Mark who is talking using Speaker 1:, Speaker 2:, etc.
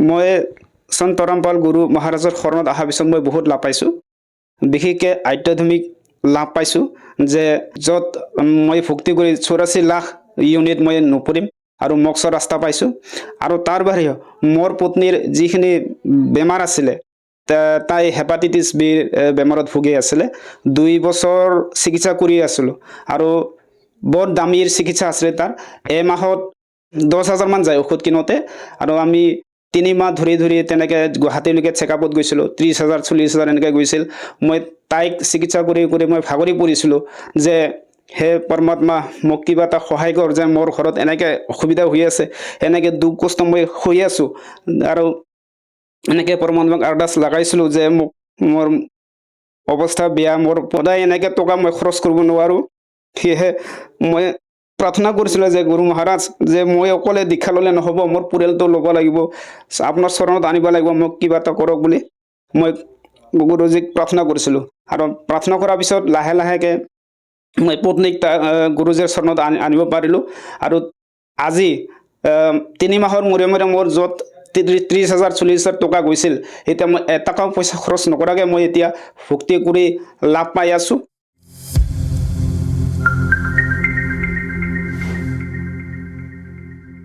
Speaker 1: মই সন্তৰামপাল গুৰু মহাৰাজৰ শৰণত অহাৰ পিছত মই বহুত লাভ পাইছোঁ। বিশেষকৈ আধ্যাত্মিক লাভ পাইছোঁ যে য'ত মই ভক্তি কৰি 84 লাখ ইউনিট মই নপৰিম আৰু মোক্ষৰ ৰাস্তা পাইছোঁ। আৰু তাৰ বাহিৰেও মোৰ পত্নীৰ যিখিনি বেমাৰ আছিলে, তাই হেপাটাইটিছ বি বেমাৰত ভুগি আছিলে। 2 বছৰ চিকিৎসা কৰি আছিলোঁ আৰু বৰ দামীৰ চিকিৎসা আছিলে তাৰ। এমাহত 10,000 মান যায় ঔষধ কিনোতে। আৰু আমি 3 মাহ ধৰি তেনেকৈ গুৱাহাটীলৈকে চেকআপত গৈছিলোঁ। 30,000 40,000 এনেকৈ গৈছিল। মই তাইক চিকিৎসা কৰি মই ভাগৰি পৰিছিলোঁ যে হে পৰমাত্মা, মোক কিবা এটা সহায় কৰ, যে মোৰ ঘৰত এনেকৈ অসুবিধা হৈ আছে, এনেকৈ দুখ কষ্ট মই হৈ আছোঁ। আৰু এনেকৈ পৰমাত্মাক আৰদাস লগাইছিলোঁ যে মোৰ অৱস্থা বেয়া, মোৰ সদায় এনেকৈ টকা মই খৰচ কৰিব নোৱাৰোঁ। সেয়েহে মই প্ৰাৰ্থনা কৰিছিলোঁ যে গুৰু মহাৰাজ, যে মই অকলে দীক্ষা ল'লে নহ'ব, মোৰ পৰিয়ালটো ল'ব লাগিব, আপোনাৰ চৰণত আনিব লাগিব, মোক কিবা এটা কৰক বুলি মই গুৰুজীক প্ৰাৰ্থনা কৰিছিলোঁ। আৰু প্ৰাৰ্থনা কৰাৰ পিছত লাহে লাহেকৈ মই পত্নীক গুৰুজীৰ চৰণত আনিব পাৰিলোঁ। আৰু আজি 3 মাহৰ মূৰে মোৰ য'ত 30,000 40,000 টকা গৈছিল, এতিয়া মই এটকাও পইচা খৰচ নকৰাকৈ মই এতিয়া ভক্তি কৰি লাভ পাই আছোঁ।